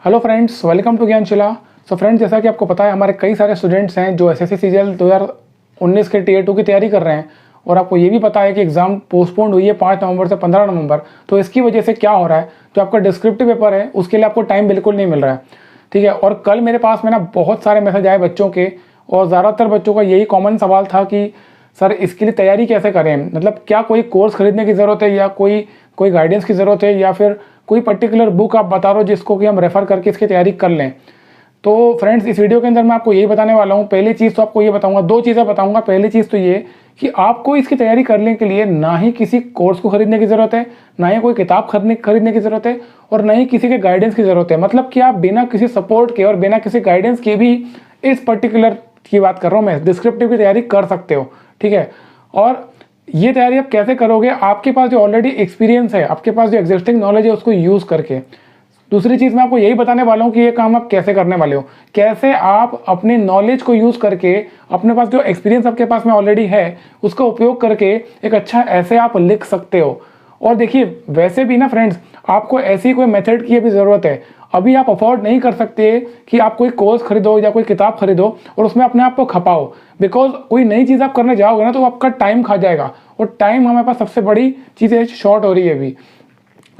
Hello friends, welcome to Gyanshila. So friends, जैसा कि आपको पता है हमारे कई सारे स्टूडेंट्स हैं जो एसएससी सीजीएल 2019 के टीयर 2 की तैयारी कर रहे हैं और आपको ये भी पता है कि एग्ज़ाम पोस्टपोन्ड हुई है 5 नवंबर से 15 नवंबर। तो इसकी वजह से क्या हो रहा है, जो आपका डिस्क्रिप्टिव पेपर है उसके लिए आपको टाइम बिल्कुल नहीं मिल रहा है। ठीक है, और कल मेरे पास में ना बहुत सारे मैसेज आए बच्चों के और ज़्यादातर बच्चों का यही कॉमन सवाल था कि सर इसके लिए तैयारी कैसे करें, मतलब क्या कोई कोर्स खरीदने की ज़रूरत है या कोई गाइडेंस की ज़रूरत है या फिर कोई पर्टिकुलर बुक आप बता दो जिसको कि हम रेफ़र करके इसकी तैयारी कर लें। तो फ्रेंड्स, इस वीडियो के अंदर मैं आपको यही बताने वाला हूँ। पहली चीज़ तो आपको ये बताऊँगा, दो चीज़ें बताऊँगा। पहली चीज़ तो ये कि आपको इसकी तैयारी करने के लिए ना ही किसी कोर्स को खरीदने की ज़रूरत है, ना ही कोई किताब खरीदने की ज़रूरत है और ना ही किसी के गाइडेंस की ज़रूरत है। मतलब कि आप बिना किसी सपोर्ट के और बिना किसी गाइडेंस के भी इस पर्टिकुलर की बात कर रहा हूँ मैं, डिस्क्रिप्टिव की तैयारी कर सकते हो। ठीक है, और ये तैयारी आप कैसे करोगे, आपके पास जो ऑलरेडी एक्सपीरियंस है, आपके पास जो एग्जिस्टिंग नॉलेज है उसको यूज़ करके। दूसरी चीज़ मैं आपको यही बताने वाला हूँ कि ये काम आप कैसे करने वाले हो, कैसे आप अपने नॉलेज को यूज़ करके, अपने पास जो एक्सपीरियंस आपके पास में ऑलरेडी है उसका उपयोग करके एक अच्छा ऐसे आप लिख सकते हो। और देखिए, वैसे भी ना फ्रेंड्स, आपको ऐसी कोई मेथड की भी ज़रूरत है। अभी आप अफोर्ड नहीं कर सकते कि आप कोई कोर्स खरीदो या कोई किताब खरीदो और उसमें अपने आप को खपाओ, बिकॉज कोई नई चीज़ आप करने जाओगे ना तो आपका टाइम खा जाएगा और टाइम हमारे पास सबसे बड़ी चीज़ है, शॉर्ट हो रही है अभी।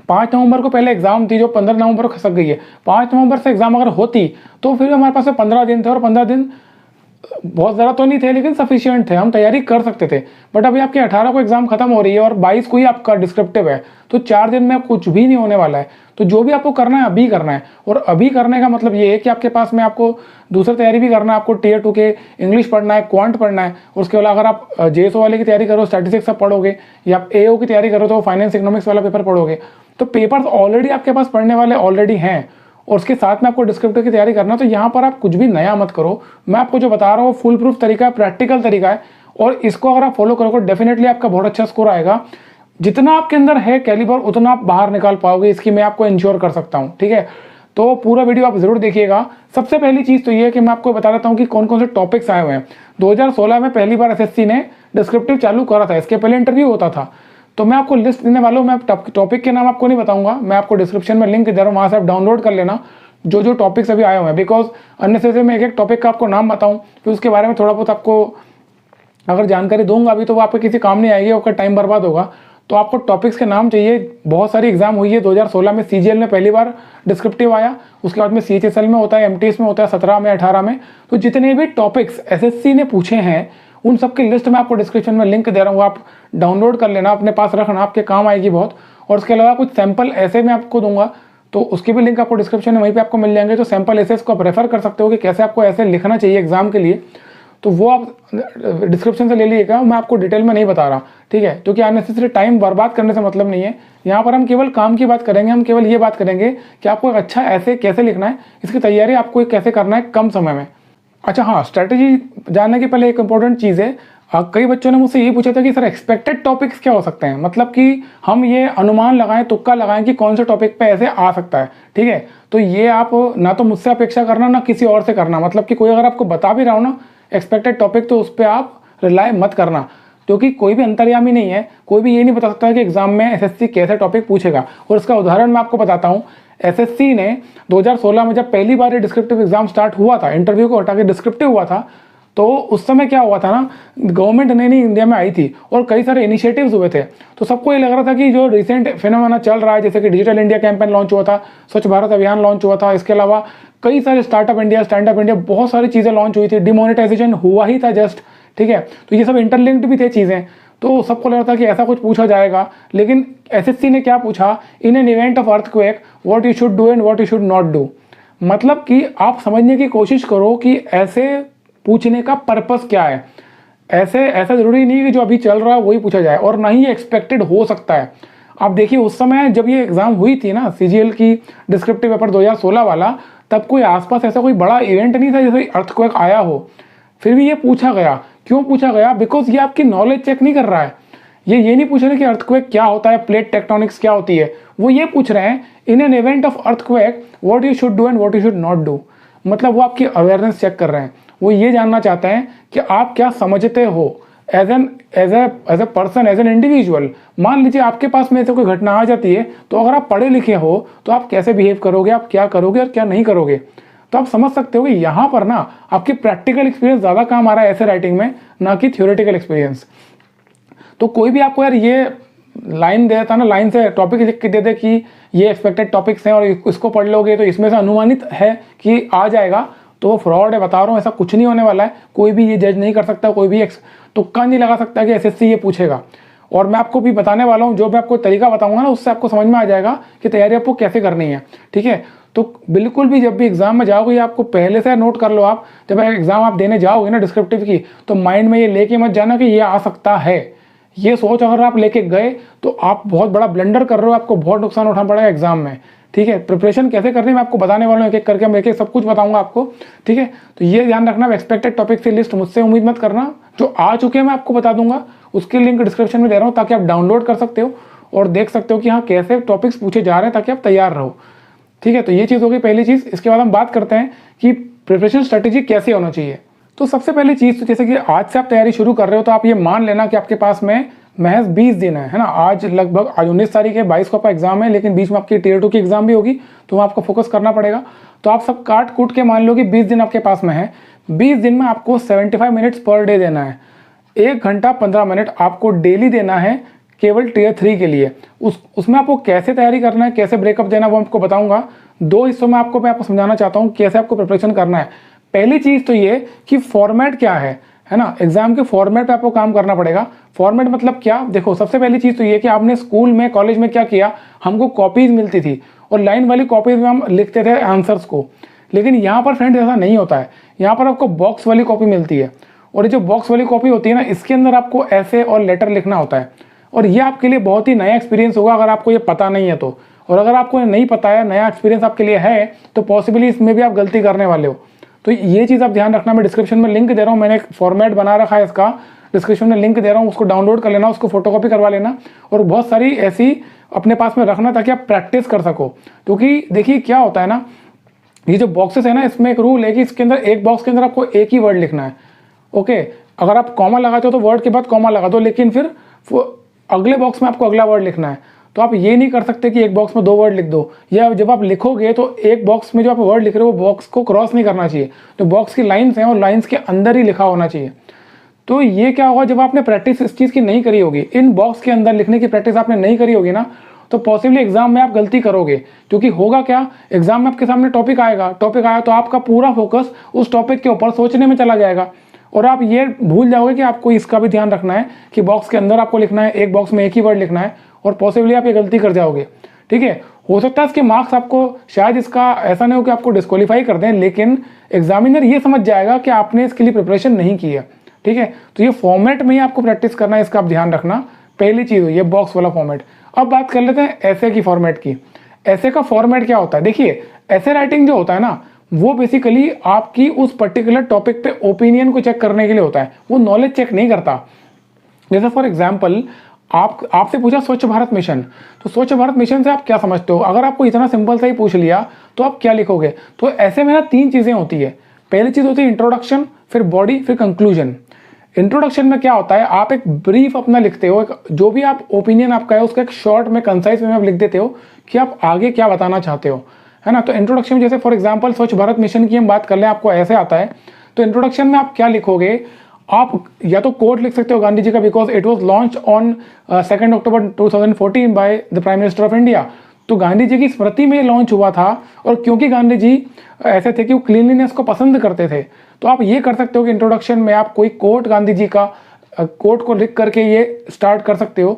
5 नवंबर को पहले एग्जाम थी जो 15 नवंबर को खसक गई है। 5 नवंबर से एग्जाम अगर होती तो फिर हमारे पास 15 दिन थे और 15 दिन बहुत ज़्यादा तो नहीं थे लेकिन सफिशिएंट थे, हम तैयारी कर सकते थे। बट अभी आपके 18 को एग्जाम खत्म हो रही है और 22 को ही आपका डिस्क्रिप्टिव है, तो 4 दिन में कुछ भी नहीं होने वाला है। तो जो भी आपको करना है अभी करना है, और अभी करने का मतलब ये है कि आपके पास में आपको दूसरी तैयारी भी करना है। आपको टीयर 2 के इंग्लिश पढ़ना है, क्वांट पढ़ना है, उसके अलावा अगर आप जेएसओ वाले की तैयारी करो स्टैटिस्टिक्स आप पढ़ोगे, या आप एओ की तैयारी करो तो फाइनेंस इकोनॉमिक्स वाला पेपर पढ़ोगे। तो पेपर्स ऑलरेडी आपके पास पढ़ने वाले ऑलरेडी हैं और उसके साथ में आपको डिस्क्रिप्टिव की तैयारी करना। तो यहाँ पर आप कुछ भी नया मत करो, मैं आपको जो बता रहा हूँ फुल प्रूफ तरीका है, प्रैक्टिकल तरीका है, और इसको अगर आप फॉलो करोगे डेफिनेटली आपका बहुत अच्छा स्कोर आएगा। जितना आपके अंदर है कैलिबर उतना आप बाहर निकाल पाओगे, इसकी मैं आपको इंश्योर कर सकता हूँ। ठीक है, तो पूरा वीडियो आप जरूर देखिएगा। सबसे पहली चीज़ तो ये है कि मैं आपको बता देता हूँ कि कौन कौन से टॉपिक्स आए हुए हैं। 2016 में पहली बार एसएससी ने डिस्क्रिप्टिव चालू करा था, इसके पहले इंटरव्यू होता था। तो मैं आपको लिस्ट देने वाला हूँ, मैं टॉपिक के नाम आपको नहीं बताऊंगा, मैं आपको डिस्क्रिप्शन में लिंक दे रहा हूँ, वहाँ से आप डाउनलोड कर लेना जो जो टॉपिक्स अभी आए हुए हैं। बिकॉज अननेसेसरी मैं एक टॉपिक का आपको नाम बताऊँ फिर उसके बारे में थोड़ा बहुत आपको अगर जानकारी दूंगा अभी तो वो आपके किसी काम नहीं आएगी, आपका टाइम बर्बाद होगा। तो आपको टॉपिक्स के नाम चाहिए। बहुत सारी एग्जाम हुई है, 2016 में सीजीएल में पहली बार डिस्क्रिप्टिव आया, उसके बाद में सीएचएसएल में होता है, एमटीएस में होता है, 17 में, 18 में। तो जितने भी टॉपिक्स एसएससी ने पूछे हैं उन सब की लिस्ट मैं आपको डिस्क्रिप्शन में लिंक दे रहा हूँ, आप डाउनलोड कर लेना, अपने पास रखना, आपके काम आएगी बहुत। और उसके अलावा कुछ सैंपल ऐसे मैं आपको दूंगा तो उसके भी लिंक आपको डिस्क्रिप्शन में वहीं पे आपको मिल जाएंगे। तो सैंपल ऐसे को आप रेफर कर सकते हो कि कैसे आपको ऐसे लिखना चाहिए एग्जाम के लिए, तो वो आप डिस्क्रिप्शन से ले लीजिएगा, मैं आपको डिटेल में नहीं बता रहा। ठीक है, क्योंकि अननेसेसरी टाइम बर्बाद करने से मतलब नहीं है। यहाँ पर हम केवल काम की बात करेंगे, हम केवल ये बात करेंगे कि आपको एक अच्छा ऐसे कैसे लिखना है, इसकी तैयारी आपको कैसे करना है कम समय में। अच्छा हाँ, स्ट्रैटेजी जानने के पहले एक इंपॉर्टेंट चीज़ है, कई बच्चों ने मुझसे ये पूछा था कि सर एक्सपेक्टेड टॉपिक्स क्या हो सकते हैं, मतलब कि हम ये अनुमान लगाएं, तुक्का लगाएं कि कौन से टॉपिक पे ऐसे आ सकता है। ठीक है, तो ये आप ना तो मुझसे अपेक्षा करना ना किसी और से करना, मतलब कि कोई अगर आपको बता भी रहा हो ना एक्सपेक्टेड टॉपिक तो उस पर आप रिलाय मत करना, क्योंकि कोई भी अंतर्यामी नहीं है, कोई भी ये नहीं बता सकता कि एग्जाम में एसएससी कैसे टॉपिक पूछेगा। और इसका उदाहरण मैं आपको बताता हूँ। एसएससी ने 2016 में जब पहली बार ये डिस्क्रिप्टिव एग्जाम स्टार्ट हुआ था, इंटरव्यू को हटा के डिस्क्रिप्टिव हुआ था, तो उस समय क्या हुआ था ना, गवर्नमेंट नई नई इंडिया में आई थी और कई सारे इनिशिएटिव्स हुए थे। तो सबको ये लग रहा था कि जो रिसेंट फिनोमेना चल रहा है, जैसे कि डिजिटल इंडिया कैंपेन लॉन्च हुआ था, स्वच्छ भारत अभियान लॉन्च हुआ था, इसके अलावा कई सारे startup India, stand up India, बहुत सारी चीज़ें लॉन्च हुई थी, डिमोनेटाइजेशन हुआ ही था जस्ट। ठीक है, तो ये सब इंटरलिंक्ड भी थे चीज़ें, तो सबको लग रहा था कि ऐसा कुछ पूछा जाएगा। लेकिन एसएससी ने क्या पूछा, in an event of earthquake what you should do and what you should not do. मतलब कि आप समझने की कोशिश करो कि ऐसे पूछने का पर्पस क्या है। ऐसा जरूरी नहीं कि जो अभी चल रहा है वही पूछा जाए, और ना ही एक्सपेक्टेड हो सकता है। आप देखिए, उस समय जब ये एग्जाम हुई थी ना सीजीएल की डिस्क्रिप्टिव पेपर 2016 वाला, तब कोई आसपास ऐसा कोई बड़ा इवेंट नहीं था जैसे अर्थक्वेक आया हो, फिर भी ये पूछा गया। क्यों पूछा गया? बिकॉज ये आपकी नॉलेज चेक नहीं कर रहा है। ये नहीं पूछ रहे कि अर्थक्वेक क्या होता है, प्लेट टेक्टोनिक्स क्या होती है, वो ये पूछ रहे हैं in an event of earthquake what you should do and what you should not do. मतलब वो आपकी अवेयरनेस चेक कर रहे हैं, वो ये जानना चाहते हैं कि आप क्या समझते हो। As a person, as an individual. मान लीजिए आपके पास में ऐसे कोई घटना आ जाती है, तो अगर आप पढ़े लिखे हो तो आप कैसे बिहेव करोगे, आप क्या करोगे और क्या नहीं करोगे। तो आप समझ सकते हो कि यहाँ पर ना आपकी प्रैक्टिकल एक्सपीरियंस ज़्यादा काम आ रहा है ऐसे राइटिंग में, ना कि थ्योरेटिकल एक्सपीरियंस। तो कोई भी आपको यार ये लाइन दे देता ना, लाइन से टॉपिक लिख के दे दे कि ये एक्सपेक्टेड टॉपिक्स हैं और इसको पढ़ लोगे तो इसमें से अनुमानित है कि आ जाएगा, तो वो फ्रॉड है, बता रहा हूँ। ऐसा कुछ नहीं होने वाला है। कोई भी ये जज नहीं कर सकता, कोई भी तुक्का नहीं लगा सकता कि एसएससी ये पूछेगा। और मैं आपको भी बताने वाला हूँ, जो मैं आपको तरीका बताऊंगा ना, उससे आपको समझ में आ जाएगा कि तैयारी आपको कैसे करनी है। ठीक है, तो बिल्कुल भी जब भी एग्जाम में जाओगे, आपको पहले से नोट कर लो। आप जब एग्जाम आप देने जाओगे ना डिस्क्रिप्टिव की, तो माइंड में ये लेके मत जाना कि ये आ सकता है। ये सोच अगर आप लेके गए तो आप बहुत बड़ा ब्लंडर कर रहे हो, आपको बहुत नुकसान उठाना पड़ेगा एग्जाम में। ठीक है, प्रिपरेशन कैसे करनी मैं आपको बताने वाला हूँ, एक एक करके मैं एक सब कुछ बताऊंगा आपको। ठीक है, तो ये ध्यान रखना, एक्सपेक्टेड टॉपिक की लिस्ट मुझसे उम्मीद मत करना, जो आ चुके हैं मैं आपको बता दूंगा, उसकी लिंक डिस्क्रिप्शन में दे रहा हूँ, ताकि आप डाउनलोड कर सकते हो और देख सकते हो कि हाँ कैसे टॉपिक्स पूछे जा रहे हैं, ताकि आप तैयार रहो। ठीक है, तो ये चीज़ होगी पहली चीज़। इसके बाद हम बात करते हैं कि प्रिपरेशन स्ट्रेटेजी कैसे होना चाहिए। तो सबसे पहली चीज़, तो जैसे कि आज से आप तैयारी शुरू कर रहे हो, तो आप ये मान लेना कि आपके पास में महज 20 दिन है ना। आज लगभग आज 19 तारीख है, 22 को आपका एग्जाम है, लेकिन बीच में आपकी टियर 2 की एग्जाम भी होगी, तो आपको फोकस करना पड़ेगा। तो आप सब काट कूट के मान लो कि 20 दिन आपके पास में है। 20 दिन में आपको 75 मिनट्स पर डे देना है। 1 घंटा 15 मिनट आपको डेली देना है केवल टियर 3 के लिए। उसमें आपको कैसे तैयारी करना है, कैसे ब्रेकअप देना, वो आपको बताऊंगा। 2 हिस्सों में मैं आपको समझाना चाहता हूँ कैसे आपको प्रिपरेशन करना है। पहली चीज़ तो ये कि फॉर्मेट क्या है ना। एग्जाम के फॉर्मेट पे आपको काम करना पड़ेगा। फॉर्मेट मतलब क्या, देखो सबसे पहली चीज़ तो ये कि आपने स्कूल में, कॉलेज में क्या किया, हमको कॉपीज मिलती थी और लाइन वाली कॉपीज में हम लिखते थे आंसर्स को। लेकिन यहाँ पर फ्रेंड ऐसा नहीं होता है। यहाँ पर आपको बॉक्स वाली कॉपी मिलती है, और ये जो बॉक्स वाली कॉपी होती है ना, इसके अंदर आपको ऐसे और लेटर लिखना होता है। और ये आपके लिए बहुत ही नया एक्सपीरियंस होगा अगर आपको ये पता नहीं है तो। और अगर आपको नहीं पता है, नया एक्सपीरियंस आपके लिए है, तो पॉसिबली इसमें भी आप गलती करने वाले हो। तो ये चीज़ आप ध्यान रखना। मैं डिस्क्रिप्शन में लिंक दे रहा हूँ, मैंने एक फॉर्मेट बना रखा है इसका, डिस्क्रिप्शन में लिंक दे रहा हूँ, उसको डाउनलोड कर लेना, उसको फोटोकॉपी करवा लेना, और बहुत सारी ऐसी अपने पास में रखना ताकि आप प्रैक्टिस कर सको। क्योंकि देखिए क्या होता है ना, ये जो बॉक्सेस है ना, इसमें एक रूल है कि इसके अंदर एक बॉक्स के अंदर आपको एक ही वर्ड लिखना है। ओके, अगर आप कॉमा लगाते हो तो वर्ड के बाद कॉमा लगा दो, लेकिन फिर अगले बॉक्स में आपको अगला वर्ड लिखना है। तो आप ये नहीं कर सकते कि एक बॉक्स में 2 वर्ड लिख दो, या जब आप लिखोगे तो एक बॉक्स में जो आप वर्ड लिख रहे हो वो बॉक्स को क्रॉस नहीं करना चाहिए। तो बॉक्स की लाइंस हैं और लाइंस के अंदर ही लिखा होना चाहिए। तो ये क्या होगा, जब आपने प्रैक्टिस इस चीज़ की नहीं करी होगी, इन बॉक्स के अंदर लिखने की प्रैक्टिस आपने नहीं करी होगी ना, तो पॉसिबली एग्जाम में आप गलती करोगे। क्योंकि होगा क्या, एग्जाम में आपके सामने टॉपिक आया तो आपका पूरा फोकस उस टॉपिक के ऊपर सोचने में चला जाएगा, और आप ये भूल जाओगे कि आपको इसका भी ध्यान रखना है कि बॉक्स के अंदर आपको लिखना है, एक बॉक्स में एक ही वर्ड लिखना है, और पॉसिबली आप ये गलती कर जाओगे। ठीक है, हो सकता है इसके मार्क्स आपको शायद इसका ऐसा नहीं हो कि आपको डिस्क्वालीफाई कर दें, लेकिन एग्जामिनर ये समझ जाएगा कि आपने इसके लिए प्रिपरेशन नहीं की है। ठीक है, तो ये फॉर्मेट में ही आपको प्रैक्टिस करना है, इसका आप ध्यान रखना। पहली चीज़ ये बॉक्स वाला फॉर्मेट। अब बात कर लेते हैं ऐसे की फॉर्मेट की। ऐसे का फॉर्मेट क्या होता है, देखिए ऐसे राइटिंग जो होता है ना, वो बेसिकली आपकी उस पर्टिकुलर टॉपिक पे ओपिनियन को चेक करने के लिए होता है, वो नॉलेज चेक नहीं करता। जैसे फॉर एग्जाम्पल आपसे पूछा स्वच्छ भारत मिशन, तो स्वच्छ भारत मिशन से आप क्या समझते हो। अगर आपको इतना सिंपल सा ही पूछ लिया तो आप क्या लिखोगे। तो ऐसे में ना 3 चीज़ें होती है। पहली चीज़ होती है इंट्रोडक्शन, फिर बॉडी, फिर कंक्लूजन। इंट्रोडक्शन में क्या होता है, आप एक ब्रीफ अपना लिखते हो, जो भी आप ओपिनियन आपका है उसका एक शॉर्ट में, कंसाइज में आप लिख देते हो कि आप आगे क्या बताना चाहते हो, है ना। तो इंट्रोडक्शन में जैसे फॉर एग्जांपल स्वच्छ भारत मिशन की हम बात कर लें, आपको ऐसे आता है, तो इंट्रोडक्शन में आप क्या लिखोगे, आप या तो कोट लिख सकते हो गांधी जी का, because it was launch on 2 October 2014 by the prime minister of India. तो गांधी जी की स्मृति में लॉन्च हुआ था, और क्योंकि गांधी जी ऐसे थे कि वो क्लीनलीनेस को पसंद करते थे, तो आप ये कर सकते हो कि इंट्रोडक्शन में आप कोई कोट गांधी जी का कोट को लिख करके ये स्टार्ट कर सकते हो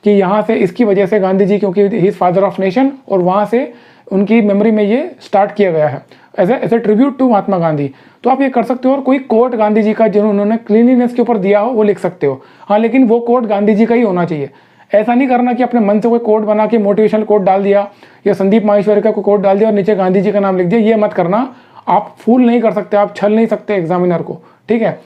कि यहाँ से इसकी वजह से गांधी जी, क्योंकि he is father of nation, और वहाँ से उनकी मेमोरी में ये स्टार्ट किया गया है as a tribute to Mahatma Gandhi. तो आप ये कर सकते हो, और कोई कोट गांधी जी का जो उन्होंने क्लीनलीनेस के ऊपर दिया हो वो लिख सकते हो। हाँ, लेकिन वो कोट गांधी जी का ही होना चाहिए। ऐसा नहीं करना कि अपने मन से कोई कोट बना के मोटिवेशनल कोट डाल दिया, या संदीप माहेश्वरी का कोई कोट डाल दिया और नीचे गांधी जी का नाम लिख दिया। ये मत करना, आप फूल नहीं कर सकते, आप छल नहीं सकते एग्जामिनर को। ठीक है,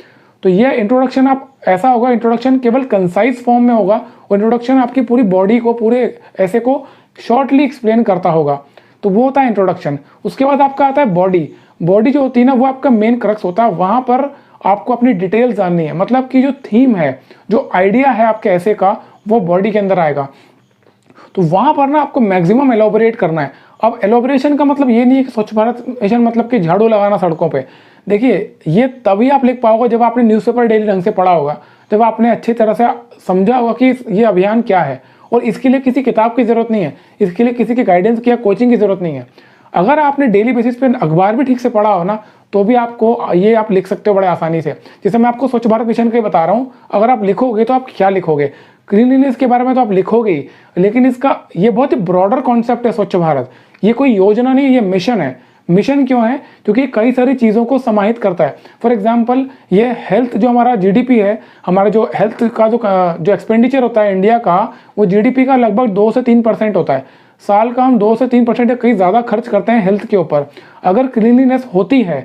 तो ये इंट्रोडक्शन आप ऐसा होगा, इंट्रोडक्शन केवल कंसाइज फॉर्म में होगा, और इंट्रोडक्शन आपकी पूरी बॉडी को, पूरे ऐसे को शॉर्टली एक्सप्लेन करता होगा। तो वो होता है इंट्रोडक्शन। उसके बाद आपका आता है बॉडी। बॉडी जो होती है ना, वो आपका मेन क्रक्स होता है, वहाँ पर आपको अपनी डिटेल्स जाननी है, मतलब कि जो थीम है, जो आइडिया है आपके ऐसे का, वो बॉडी के अंदर आएगा। तो वहां पर ना आपको मैक्सिमम एलोबरेट करना है। अब एलोबरेशन का मतलब ये नहीं है कि स्वच्छ भारत मिशन मतलब कि झाड़ू लगाना सड़कों पे। देखिए, ये तभी आप लिख पाओगे जब आपने न्यूज़पेपर डेली ढंग से पढ़ा होगा, जब आपने अच्छी तरह से समझा होगा कि ये अभियान क्या है। और इसके लिए किसी किताब की ज़रूरत नहीं है, इसके लिए किसी की गाइडेंस की या कोचिंग की ज़रूरत नहीं है। अगर आपने डेली बेसिस पे अखबार भी ठीक से पढ़ा हो ना, तो भी आपको ये आप लिख सकते हो बड़े आसानी से। जैसे मैं आपको स्वच्छ भारत मिशन का बता रहा हूँ, अगर आप लिखोगे तो आप क्या लिखोगे, क्लीनलीनेस के बारे में तो आप लिखोगे ही, लेकिन इसका ये बहुत ही ब्रॉडर कॉन्सेप्ट है स्वच्छ भारत। ये कोई योजना नहीं, ये मिशन है। मिशन क्यों है? क्योंकि कई सारी चीज़ों को समाहित करता है। फॉर एग्जांपल, ये हेल्थ जो हमारा जीडीपी है, हमारा जो हेल्थ का जो एक्सपेंडिचर होता है इंडिया का, वो जीडीपी का लगभग 2 से 3% होता है। साल का हम 2 से 3% या कहीं ज़्यादा खर्च करते हैं हेल्थ के ऊपर। अगर क्लीनलीनेस होती है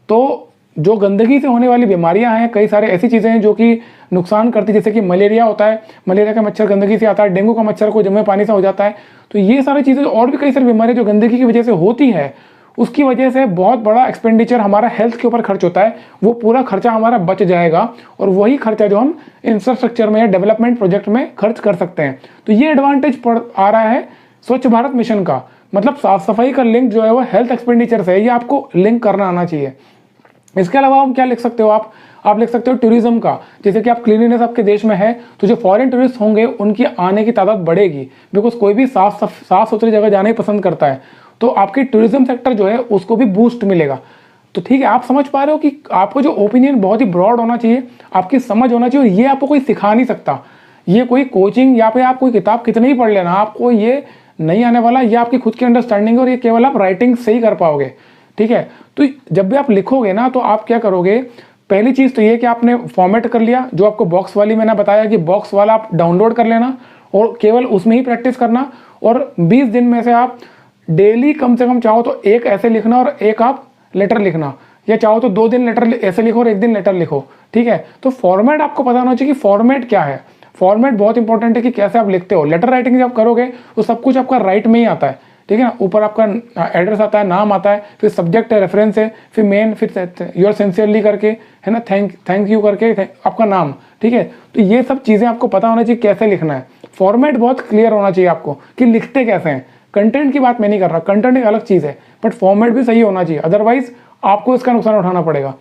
तो जो गंदगी से होने वाली बीमारियां हैं, कई सारे ऐसी चीज़ें हैं जो कि नुकसान करती, जैसे कि मलेरिया होता है, मलेरिया का मच्छर गंदगी से आता है, डेंगू का मच्छर को जमे पानी से हो जाता है। तो ये सारी चीज़ें और भी कई सारी बीमारियां जो गंदगी की वजह से होती है, उसकी वजह से बहुत बड़ा एक्सपेंडिचर हमारा हेल्थ के ऊपर खर्च होता है। वो पूरा खर्चा हमारा बच जाएगा और वही खर्चा जो हम इंफ्रास्ट्रक्चर में या डेवलपमेंट प्रोजेक्ट में खर्च कर सकते हैं। तो ये एडवांटेज आ रहा है स्वच्छ भारत मिशन का। मतलब साफ सफाई का लिंक जो है वो हेल्थ एक्सपेंडिचर से है, ये आपको लिंक करना आना चाहिए। इसके अलावा हम क्या लिख सकते हो, आप लिख सकते हो टूरिज्म का। जैसे कि आप क्लीनिनेस आपके देश में है, तो जो फॉरेन टूरिस्ट होंगे उनकी आने की तादाद बढ़ेगी, बिकॉज कोई भी साफ सुथरी जगह जाना ही पसंद करता है। तो आपकी टूरिज्म सेक्टर जो है उसको भी बूस्ट मिलेगा। तो ठीक है, आप समझ पा रहे हो कि आपको जो ओपिनियन बहुत ही ब्रॉड होना चाहिए, आपकी समझ होना चाहिए, और ये आपको कोई सिखा नहीं सकता। ये कोई कोचिंग या फिर आप कोई किताब कितनी ही पढ़ लेना, आपको ये नहीं आने वाला। ये आपकी खुद की अंडरस्टैंडिंग है और ये केवल आप राइटिंग से ही कर पाओगे। ठीक है, तो जब भी आप लिखोगे ना, तो आप क्या करोगे, पहली चीज़ तो ये कि आपने फॉर्मेट कर लिया, जो आपको बॉक्स वाली मैंने बताया कि बॉक्स वाला आप डाउनलोड कर लेना और केवल उसमें ही प्रैक्टिस करना। और 20 दिन में से आप डेली कम से कम चाहो तो एक ऐसे लिखना और एक आप लेटर लिखना, या चाहो तो 2 दिन लेटर ऐसे लिखो और 1 दिन लेटर लिखो। ठीक है, तो फॉर्मेट आपको पता होना चाहिए कि फॉर्मेट क्या है। फॉर्मेट बहुत इंपॉर्टेंट है कि कैसे आप लिखते हो। लेटर राइटिंग जब करोगे तो सब कुछ आपका राइट में ही आता है। ठीक है ना, ऊपर आपका एड्रेस आता है, नाम आता है, फिर सब्जेक्ट है, रेफरेंस है, फिर मेन, फिर योर सिंसियरली करके, है ना, थैंक यू करके आपका नाम। ठीक है, तो ये सब चीज़ें आपको पता होना चाहिए कैसे लिखना है। फॉर्मेट बहुत क्लियर होना चाहिए आपको कि लिखते कैसे हैं। कंटेंट की बात मैं नहीं कर रहा, कंटेंट एक अलग चीज़ है, बट फॉर्मेट भी सही होना चाहिए, अदरवाइज आपको इसका नुकसान उठाना पड़ेगा।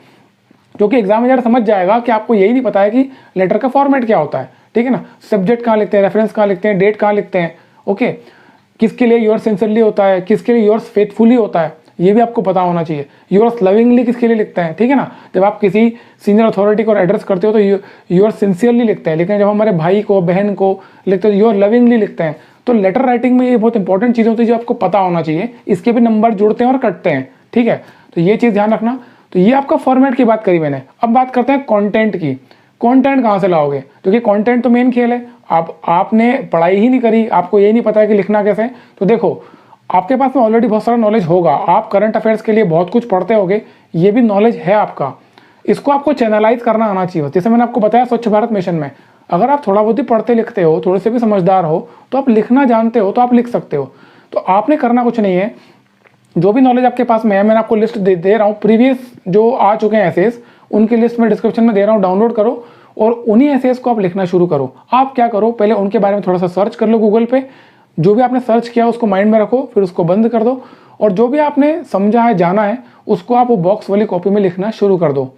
क्योंकि एग्जामिनर समझ जाएगा कि आपको यही नहीं पता है कि लेटर का फॉर्मेट क्या होता है। ठीक है ना, सब्जेक्ट कहाँ लिखते हैं, रेफरेंस कहाँ लिखते हैं, डेट कहाँ लिखते हैं, ओके, किसके लिए योर सिंसियरली होता है, किसके लिए योर्स फेथफुली होता है, ये भी आपको पता होना चाहिए। योर्स लविंगली किसके लिए लिखते हैं। ठीक है ना, जब आप किसी सीनियर अथॉरिटी को एड्रेस करते हो तो योर सिंसियरली लिखते हैं, लेकिन जब हमारे भाई को, बहन को लिखते हैं तो योर लविंगली लिखते हैं। तो लेटर राइटिंग में ये बहुत इंपॉर्टेंट चीज़ होती है जो आपको पता होना चाहिए। इसके भी नंबर जुड़ते हैं और कटते हैं। ठीक है, तो ये चीज़ ध्यान रखना। तो ये आपका फॉर्मेट की बात करी मैंने। अब बात करते हैं कंटेंट की। कंटेंट कहाँ से लाओगे, क्योंकि कंटेंट तो मेन खेल है। आपने पढ़ाई ही नहीं करी, आपको यही नहीं पता है कि लिखना कैसे है। तो देखो, आपके पास में ऑलरेडी बहुत सारा नॉलेज होगा, आप करंट अफेयर्स के लिए बहुत कुछ पढ़ते होगे, ये भी नॉलेज है आपका। इसको आपको चैनलाइज करना आना चाहिए। जैसे मैंने आपको बताया स्वच्छ भारत मिशन में, अगर आप थोड़ा बहुत ही पढ़ते लिखते हो, थोड़े से भी समझदार हो, तो आप लिखना जानते हो, तो आप लिख सकते हो। तो आपने करना कुछ नहीं है, जो भी नॉलेज आपके पास में है, मैंने आपको लिस्ट दे रहा हूँ, प्रीवियस जो आ चुके हैं एसेस, उनकी लिस्ट में डिस्क्रिप्शन में दे रहा हूँ, डाउनलोड करो और उन्हीं एसेस को आप लिखना शुरू करो। आप क्या करो, पहले उनके बारे में थोड़ा सा सर्च कर लो गूगल पे, जो भी आपने सर्च किया उसको माइंड में रखो, फिर उसको बंद कर दो, और जो भी आपने समझा है, जाना है, उसको आप वो बॉक्स वाली कॉपी में लिखना शुरू कर दो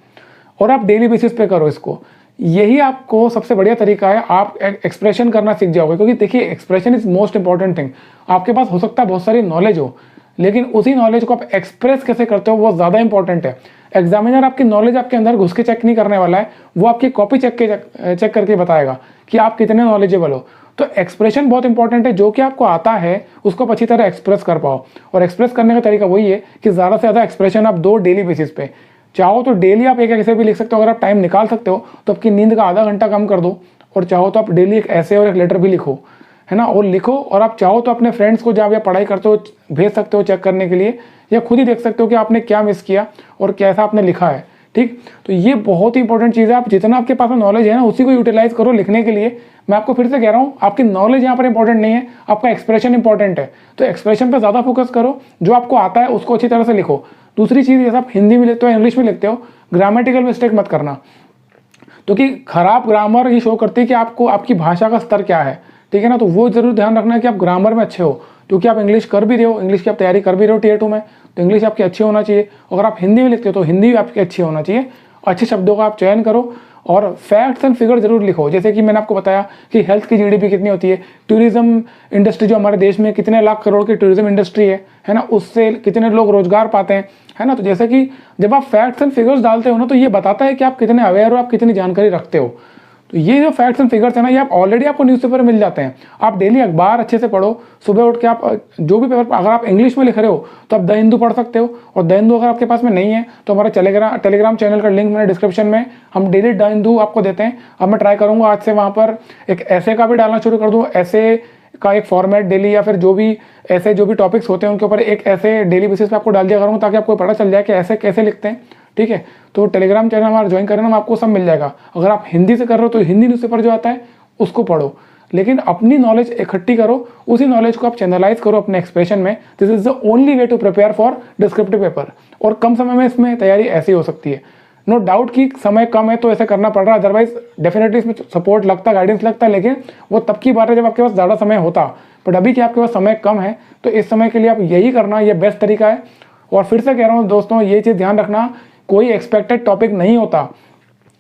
और आप डेली बेसिस पे करो इसको। यही आपको सबसे बढ़िया तरीका है, आप एक्सप्रेशन करना सीख जाओगे। क्योंकि देखिए, expression is most important thing. आपके पास हो सकता है बहुत सारी नॉलेज हो, लेकिन उसी नॉलेज को आप एक्सप्रेस कैसे करते हो वो ज़्यादा इंपॉर्टेंट है। एग्जामिनर आपकी नॉलेज आपके अंदर घुस के चेक नहीं करने वाला है, वो आपकी कॉपी चेक करके बताएगा कि आप कितने नॉलेजेबल हो। तो एक्सप्रेशन बहुत इंपॉर्टेंट है, जो कि आपको आता है उसको आप अच्छी तरह एक्सप्रेस कर पाओ। और एक्सप्रेस करने का तरीका वही है कि ज़्यादा से ज़्यादा एक्सप्रेशन आप दो डेली बेसिस पे। चाहो तो डेली आप एक ऐसे भी लिख सकते हो, अगर आप टाइम निकाल सकते हो तो आपकी नींद का आधा घंटा कम कर दो, और चाहो तो आप डेली एक ऐसे और एक लेटर भी लिखो, है ना, और लिखो। और आप चाहो तो अपने फ्रेंड्स को जब आप पढ़ाई करते हो भेज सकते हो चेक करने के लिए, या खुद ही देख सकते हो कि आपने क्या मिस किया और कैसा आपने लिखा है। ठीक, तो ये बहुत ही इंपॉर्टेंट चीज़ है। आप जितना आपके पास में नॉलेज है ना, उसी को यूटिलाइज करो लिखने के लिए। मैं आपको फिर से कह रहा हूँ, आपकी नॉलेज यहाँ पर इंपॉर्टेंट नहीं है, आपका एक्सप्रेशन इंपॉर्टेंट है। तो एक्सप्रेशन पर ज़्यादा फोकस करो, जो आपको आता है उसको अच्छी तरह से लिखो। दूसरी चीज़, जैसे आप हिंदी में लिखते हो, इंग्लिश में लिखते हो, ग्रामेटिकल मिस्टेक मत करना, क्योंकि खराब ग्रामर ये शो करती है कि आपको आपकी भाषा का स्तर क्या है, ठीक है ना। तो वो जरूर ध्यान रखना है कि आप ग्रामर में अच्छे हो, क्योंकि आप इंग्लिश कर भी रहे हो, इंग्लिश की आप तैयारी कर भी रहे हो टियर 2 में, तो इंग्लिश आपकी अच्छी होना चाहिए। अगर आप हिंदी में लिखते हो तो हिंदी भी आपकी अच्छी होना चाहिए, अच्छे शब्दों का आप चयन करो और फैक्ट्स एंड फिगर जरूर लिखो। जैसे कि मैंने आपको बताया कि हेल्थ की जीडीपी कितनी होती है, टूरिज्म इंडस्ट्री जो हमारे देश में कितने लाख करोड़ की टूरिज्म इंडस्ट्री है ना, उससे कितने लोग रोजगार पाते हैं, है ना। तो जैसे कि जब आप फैक्ट्स एंड फिगर्स डालते हो ना, तो ये बताता है कि आप कितने अवेयर हो, आप कितनी जानकारी रखते हो। तो ये जो फैक्ट्स एंड फिगर्स है ना, ये आप ऑलरेडी आपको न्यूज़पेपर मिल जाते हैं। आप डेली अखबार अच्छे से पढ़ो, सुबह उठ के आप जो भी पेपर, अगर आप इंग्लिश में लिख रहे हो तो आप द हिंदू पढ़ सकते हो, और द हिंदू अगर आपके पास में नहीं है तो हमारा टेलीग्राम चैनल का लिंक मैंने डिस्क्रिप्शन में, हम डेली द हिंदू आपको देते हैं। अब मैं ट्राई करूँगा आज से वहाँ पर एक ऐसे का भी डालना शुरू कर दूँ, ऐसे का एक फॉर्मेट डेली, या फिर जो भी ऐसे जो भी टॉपिक्स होते हैं उनके ऊपर एक ऐसे डेली बेसिस पे आपको डाल दिया करूँगा, ताकि आपको पता चल जाए कि ऐसे कैसे लिखते हैं, ठीक है। तो टेलीग्राम चैनल हमारा ज्वाइन करना, आपको सब मिल जाएगा। अगर आप हिंदी से कर रहे हो तो हिंदी न्यूज़पेपर जो आता है उसको पढ़ो, लेकिन अपनी नॉलेज इकट्ठी करो, उसी नॉलेज को आप चैनलाइज करो अपने एक्सप्रेशन में। This is the only way to prepare for descriptive paper, और कम समय में इसमें तैयारी ऐसी हो सकती है। नो डाउट कि समय कम है तो ऐसे करना पड़ रहा है, अदरवाइज डेफिनेटली इसमें सपोर्ट लगता, गाइडेंस लगता है, लेकिन वो तब की बात है जब आपके पास ज़्यादा समय होता। बट अभी कि आपके पास समय कम है, तो इस समय के लिए आप यही करना, ये बेस्ट तरीका है। और फिर से कह रहा हूँ दोस्तों, ये चीज़ ध्यान रखना, कोई एक्सपेक्टेड टॉपिक नहीं होता।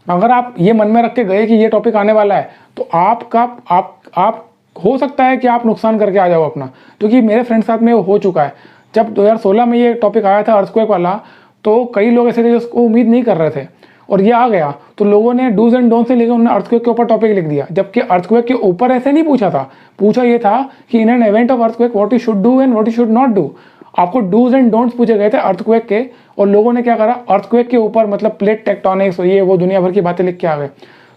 अगर आप ये मन में रख के गए कि ये टॉपिक आने वाला है, तो आप हो सकता है कि आप नुकसान करके आ जाओ अपना, क्योंकि मेरे फ्रेंड साथ में वो हो चुका है। जब 2016 में ये टॉपिक आया था अर्थक्वेक वाला, तो कई लोग ऐसे थे जो उसको उम्मीद नहीं कर रहे थे, और ये आ गया तो लोगों ने डूज एंड डोंट से लेकर उन्होंने अर्थक्वेक के ऊपर टॉपिक लिख दिया, जबकि अर्थक्वेक के ऊपर ऐसे नहीं पूछा था। पूछा ये था कि in an event of earthquake what you should do and what you should not do. आपको डूज एंड डोंट्स पूछे गए थे अर्थक्वेक के, और लोगों ने क्या करा, अर्थक्वेक के ऊपर मतलब प्लेट टेक्टोनिक्स, ये वो दुनिया भर की बातें लिख के आ गए।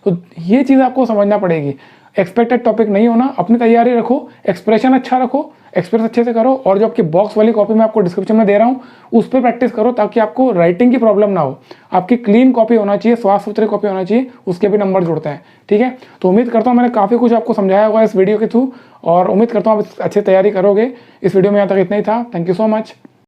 तो ये चीज़ आपको समझना पड़ेगी। एक्सपेक्टेड टॉपिक नहीं होना, अपनी तैयारी रखो, एक्सप्रेशन अच्छा रखो, एक्सप्रेस अच्छे से करो, और जो आपकी बॉक्स वाली कॉपी मैं आपको डिस्क्रिप्शन में दे रहा हूँ उस पर प्रैक्टिस करो, ताकि आपको राइटिंग की प्रॉब्लम ना हो। आपकी क्लीन कॉपी होना चाहिए, साफ सुथरी कॉपी होना चाहिए, उसके भी नंबर जुड़ते हैं, ठीक है। तो उम्मीद करता हूँ मैंने काफ़ी कुछ आपको समझाया होगा इस वीडियो के थ्रू, और उम्मीद करता हूँ आप अच्छी तैयारी करोगे। इस वीडियो में यहाँ तक इतना ही था। Thank you so much.